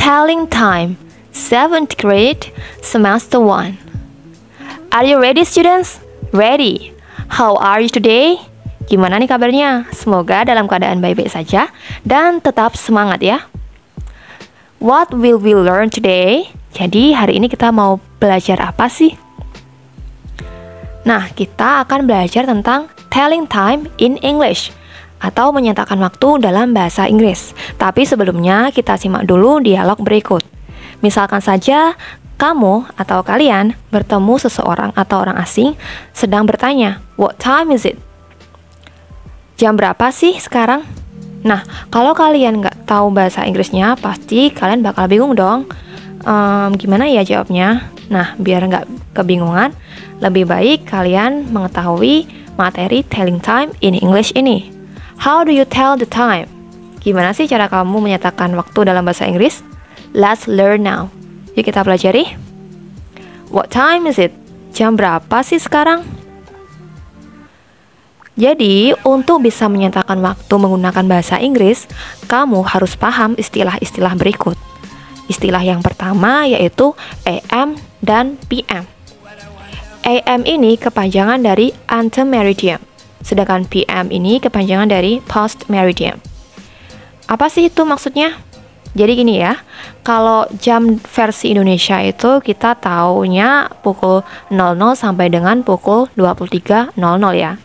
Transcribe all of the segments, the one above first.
Telling Time, 7th grade, semester 1. Are you ready, students? Ready. How are you today? Gimana nih kabarnya? Semoga dalam keadaan baik-baik saja dan tetap semangat ya. What will we learn today? Jadi hari ini kita mau belajar apa sih? Nah, kita akan belajar tentang telling time in English atau menyatakan waktu dalam bahasa Inggris. Tapi sebelumnya kita simak dulu dialog berikut. Misalkan saja kamu atau kalian bertemu seseorang atau orang asing sedang bertanya, "What time is it?" Jam berapa sih sekarang? Nah, kalau kalian nggak tahu bahasa Inggrisnya, pasti kalian bakal bingung dong. Gimana ya jawabnya? Nah, biar nggak kebingungan, lebih baik kalian mengetahui materi telling time in English ini. How do you tell the time? Gimana sih cara kamu menyatakan waktu dalam bahasa Inggris? Let's learn now. Yuk kita pelajari. What time is it? Jam berapa sih sekarang? Jadi, untuk bisa menyatakan waktu menggunakan bahasa Inggris, kamu harus paham istilah-istilah berikut. Istilah yang pertama yaitu AM dan PM. AM ini kepanjangan dari antemeridian, sedangkan PM ini kepanjangan dari postmeridian. Apa sih itu maksudnya? Jadi gini ya, kalau jam versi Indonesia itu kita taunya pukul 00 sampai dengan pukul 23.00 ya.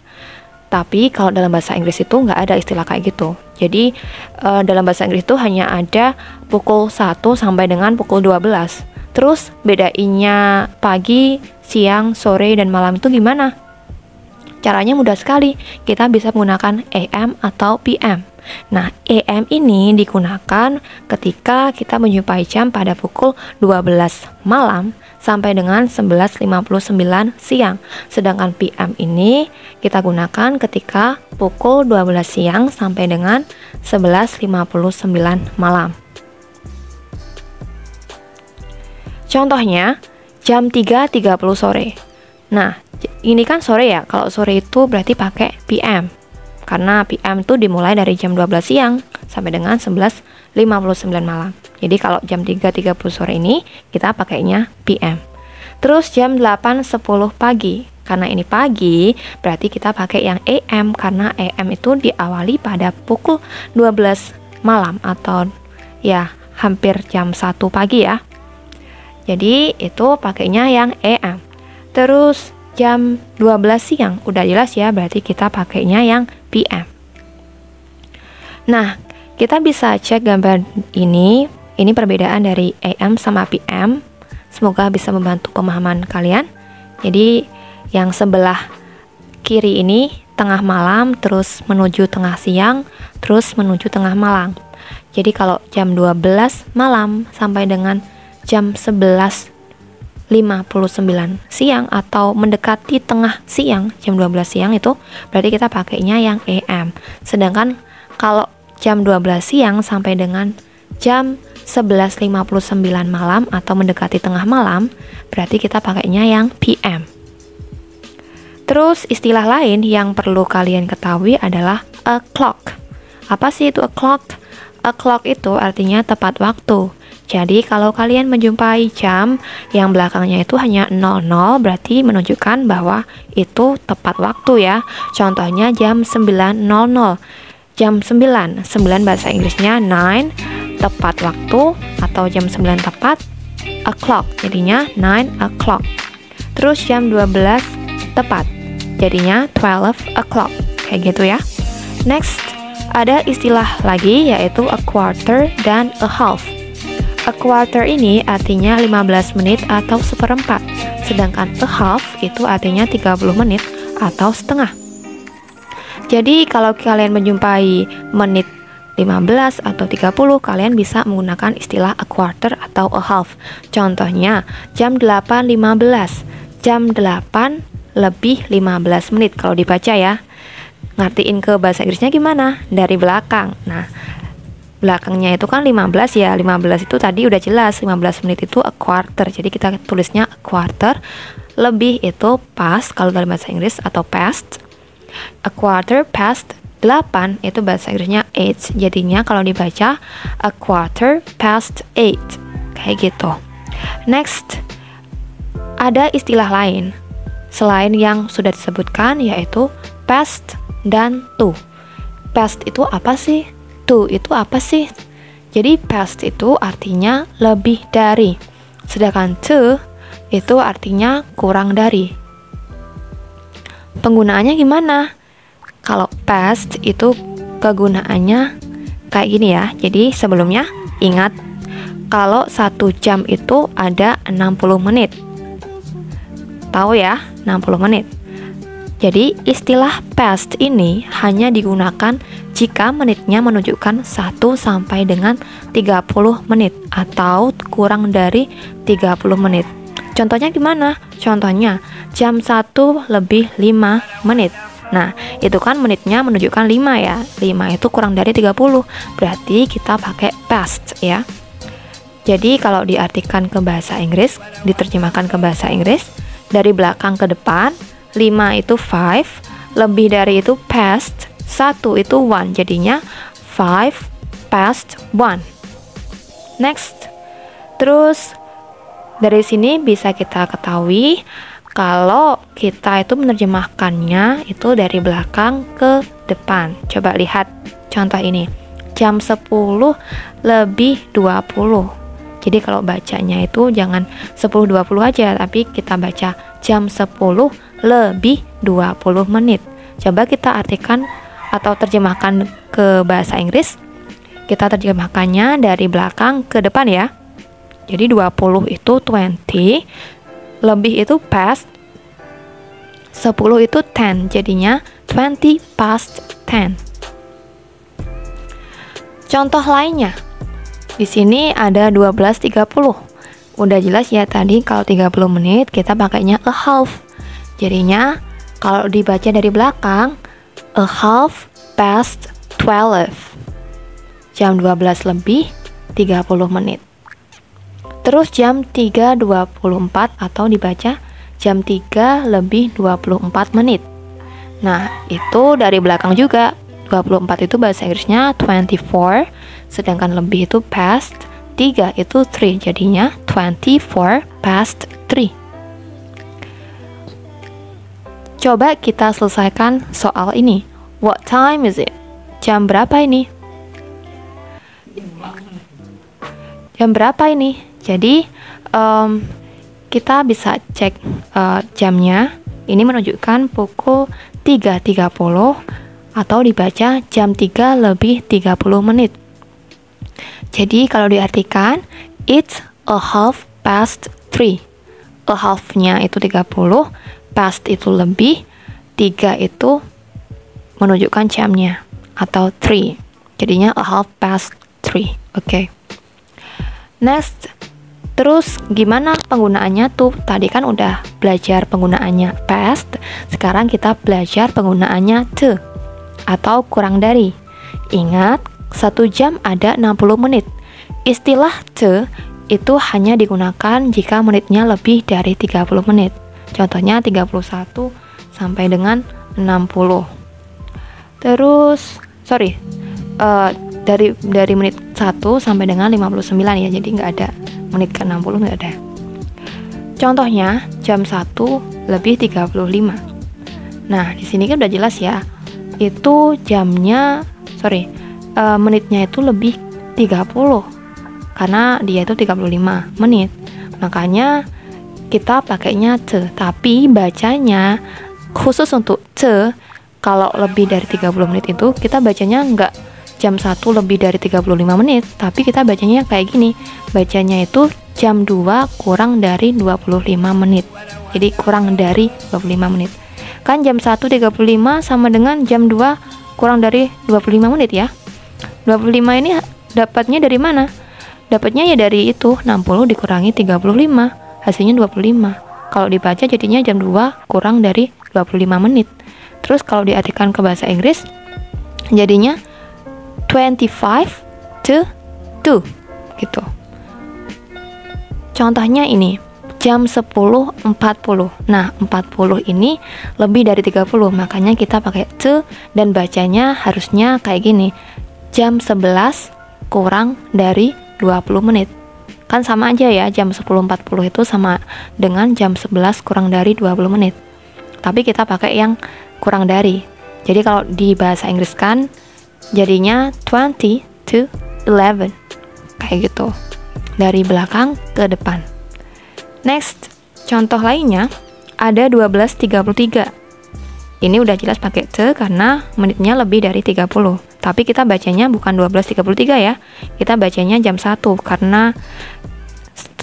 Tapi kalau dalam bahasa Inggris itu nggak ada istilah kayak gitu. Jadi dalam bahasa Inggris itu hanya ada pukul 1 sampai dengan pukul 12. Terus bedainnya pagi, siang, sore, dan malam itu gimana? Caranya mudah sekali. Kita bisa menggunakan AM atau PM. Nah, AM ini digunakan ketika kita menjumpai jam pada pukul 12 malam sampai dengan 11.59 siang. Sedangkan PM ini kita gunakan ketika pukul 12 siang sampai dengan 11.59 malam. Contohnya, jam 3.30 sore. Nah, ini kan sore ya. Kalau sore itu berarti pakai PM. Karena PM itu dimulai dari jam 12 siang sampai dengan 11.59 malam. Jadi kalau jam 3.30 sore ini kita pakainya PM. Terus jam 8.10 pagi. Karena ini pagi, berarti kita pakai yang AM karena AM itu diawali pada pukul 12 malam atau ya hampir jam 1 pagi ya. Jadi itu pakainya yang AM. Terus jam 12 siang, udah jelas ya, berarti kita pakainya yang PM. Nah, kita bisa cek gambar ini perbedaan dari AM sama PM. Semoga bisa membantu pemahaman kalian. Jadi, yang sebelah kiri ini tengah malam, terus menuju tengah siang, terus menuju tengah malam. Jadi, kalau jam 12 malam sampai dengan jam 11.59 siang atau mendekati tengah siang, jam 12 siang itu berarti kita pakainya yang AM. Sedangkan kalau jam 12 siang sampai dengan jam 11.59 malam atau mendekati tengah malam, berarti kita pakainya yang PM. Terus istilah lain yang perlu kalian ketahui adalah a clock. Apa sih itu a clock? A clock itu artinya tepat waktu. Jadi kalau kalian menjumpai jam yang belakangnya itu hanya 00, berarti menunjukkan bahwa itu tepat waktu ya. Contohnya jam 9.00. Jam 9 bahasa Inggrisnya 9, tepat waktu, atau jam 9 tepat, o'clock. Jadinya 9 o'clock. Terus jam 12 tepat. Jadinya 12 o'clock. Kayak gitu ya. Next, ada istilah lagi yaitu a quarter dan a half. A quarter ini artinya 15 menit atau seperempat, sedangkan a half itu artinya 30 menit atau setengah. Jadi kalau kalian menjumpai menit 15 atau 30, kalian bisa menggunakan istilah a quarter atau a half. Contohnya, jam 8.15, jam 8 lebih 15 menit kalau dibaca ya. Ngertiin ke bahasa Inggrisnya gimana? Dari belakang. Nah, belakangnya itu kan 15 ya. 15 itu tadi udah jelas, 15 menit itu a quarter. Jadi kita tulisnya a quarter. Lebih itu past kalau dalam bahasa Inggris atau past. A quarter past 8 itu bahasa Inggrisnya 8. Jadinya kalau dibaca a quarter past 8. Kayak gitu. Next, ada istilah lain selain yang sudah disebutkan, yaitu past dan to. Past itu apa sih? To itu apa sih? Jadi past itu artinya lebih dari, sedangkan to itu artinya kurang dari. Penggunaannya gimana? Kalau past itu kegunaannya kayak gini ya. Jadi sebelumnya ingat, kalau 1 jam itu ada 60 menit. Tahu ya, 60 menit. Jadi istilah past ini hanya digunakan jika menitnya menunjukkan 1 sampai dengan 30 menit atau kurang dari 30 menit. Contohnya gimana? Contohnya jam 1 lebih 5 menit. Nah, itu kan menitnya menunjukkan 5 ya. 5 itu kurang dari 30. Berarti kita pakai past ya. Jadi kalau diartikan ke bahasa Inggris, diterjemahkan ke bahasa Inggris, dari belakang ke depan, 5 itu 5, lebih dari itu past, 1 itu 1, jadinya 5 past 1. Next, terus dari sini bisa kita ketahui kalau kita itu menerjemahkannya itu dari belakang ke depan. Coba lihat contoh ini, jam 10 lebih 20. Jadi kalau bacanya itu jangan 10.20 aja, tapi kita baca jam 10 lebih 20 menit. Coba kita artikan atau terjemahkan ke bahasa Inggris. Kita terjemahkannya dari belakang ke depan ya. Jadi 20 itu 20, lebih itu past, 10 itu 10, jadinya 20 past 10. Contoh lainnya, di sini ada 12.30. Udah jelas ya tadi kalau 30 menit kita pakainya a half. Jadinya kalau dibaca dari belakang, a half past 12. Jam 12 lebih 30 menit. Terus jam 3.24 atau dibaca jam 3 lebih 24 menit. Nah, itu dari belakang juga. 24 itu bahasa Inggrisnya 24, sedangkan lebih itu past, 3 itu 3, jadinya 24 past 3. Coba kita selesaikan soal ini. What time is it? Jam berapa ini? Jam berapa ini? Jadi kita bisa cek jamnya. Ini menunjukkan pukul 3.30 atau dibaca jam 3 lebih 30 menit. Jadi kalau diartikan, it's a half past 3. A half-nya itu 30, past itu lebih, 3 itu menunjukkan jamnya atau 3. Jadinya a half past 3. Oke. Next, terus gimana penggunaannya tuh? Tadi kan udah belajar penggunaannya past, sekarang kita belajar penggunaannya to atau kurang dari. Ingat, 1 jam ada 60 menit. Istilah to itu hanya digunakan jika menitnya lebih dari 30 menit. Contohnya 31 sampai dengan 60. Terus, dari menit 1 sampai dengan 59 ya, jadi nggak ada menit ke 60, nggak ada. Contohnya jam 1 lebih 35. Nah, di sini kan udah jelas ya, itu jamnya, menitnya itu lebih 30 karena dia itu 35 menit, makanya kita pakainya to. Tapi bacanya khusus untuk to, kalau lebih dari 30 menit itu kita bacanya nggak jam 1 lebih dari 35 menit, tapi kita bacanya kayak gini, bacanya itu jam 2 kurang dari 25 menit. Jadi kurang dari 25 menit. Kan jam 1.35 sama dengan jam 2 kurang dari 25 menit ya. 25 ini dapatnya dari mana? Dapatnya ya dari itu, 60 dikurangi 35, hasilnya 25. Kalau dibaca jadinya jam 2 kurang dari 25 menit. Terus kalau diartikan ke bahasa Inggris, jadinya 25 to 2 gitu. Contohnya ini, jam 10.40. Nah, 40 ini lebih dari 30, makanya kita pakai to dan bacanya harusnya kayak gini. Jam 11 kurang dari 20 menit. Kan sama aja ya, jam 10.40 itu sama dengan jam 11 kurang dari 20 menit. Tapi kita pakai yang kurang dari. Jadi kalau di bahasa Inggris kan jadinya 20 to 11. Kayak gitu. Dari belakang ke depan. Next, contoh lainnya ada 12.33. Ini udah jelas pakai to karena menitnya lebih dari 30. Tapi kita bacanya bukan 12.33 ya. Kita bacanya jam 1 karena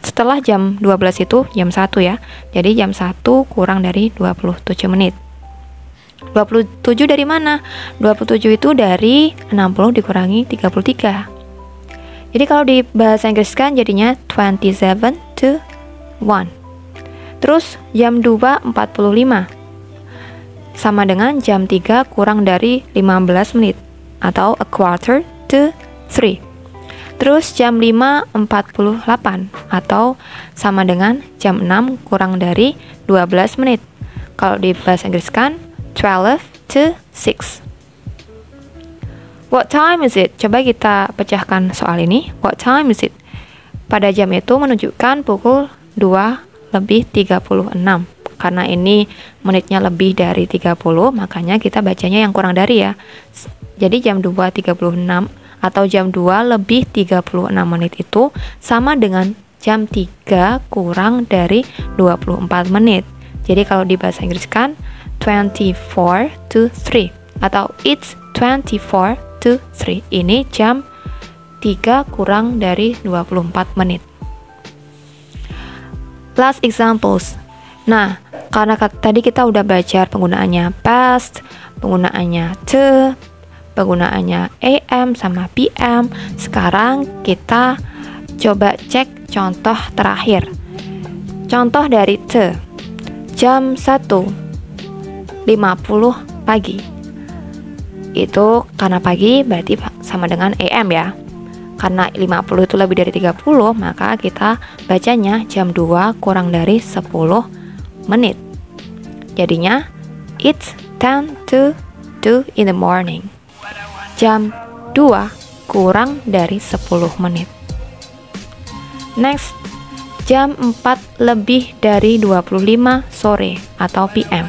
setelah jam 12 itu jam 1 ya. Jadi jam 1 kurang dari 27 menit. 27 dari mana? 27 itu dari 60 dikurangi 33. Jadi kalau di bahasa Inggris kan jadinya 27 to 1. Terus jam 2.45 sama dengan jam 3 kurang dari 15 menit atau a quarter to 3. Terus jam 5.48 atau sama dengan jam 6 kurang dari 12 menit. Kalau di bahasa Inggris kan 12 to 6. What time is it? Coba kita pecahkan soal ini. What time is it? Pada jam itu menunjukkan pukul 2:36. Karena ini menitnya lebih dari 30, makanya kita bacanya yang kurang dari ya. Jadi jam 2.36 atau jam 2:36 menit itu sama dengan jam 3 kurang dari 24 menit. Jadi kalau di bahasa Inggris kan 24 to 3 atau it's 24 to 3. Ini jam 3 kurang dari 24 menit. Last examples. Nah, karena tadi kita udah belajar penggunaannya past, penggunaannya to, penggunaannya AM sama PM. Sekarang kita coba cek contoh terakhir. Contoh dari to. Jam 1:50 pagi. Itu karena pagi berarti sama dengan AM ya. Karena 50 itu lebih dari 30, maka kita bacanya jam 2 kurang dari 10 menit. Jadinya it's 10 to 2 in the morning. Jam 2 kurang dari 10 menit. Next, jam 4 lebih dari 25 sore atau PM.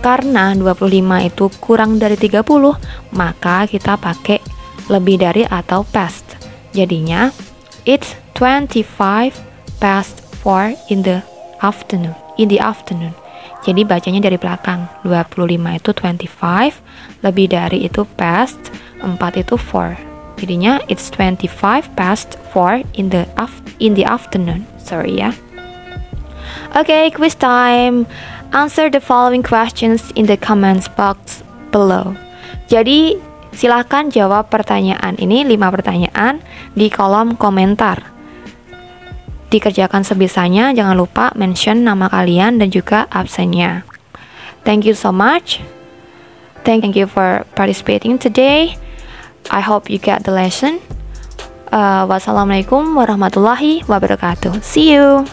Karena 25 itu kurang dari 30, maka kita pakai lebih dari atau past. Jadinya it's 25 past 4 in the afternoon. Jadi bacanya dari belakang. 25 itu 25, lebih dari itu past, 4 itu 4. Jadinya it's 25 past 4 in the afternoon. Sorry ya. Okay, quiz time. Answer the following questions in the comments box below. Jadi silahkan jawab pertanyaan ini, 5 pertanyaan di kolom komentar. Dikerjakan sebisanya, jangan lupa mention nama kalian dan juga absennya. Thank you so much. Thank you for participating today. I hope you get the lesson. Wassalamualaikum warahmatullahi wabarakatuh. See you.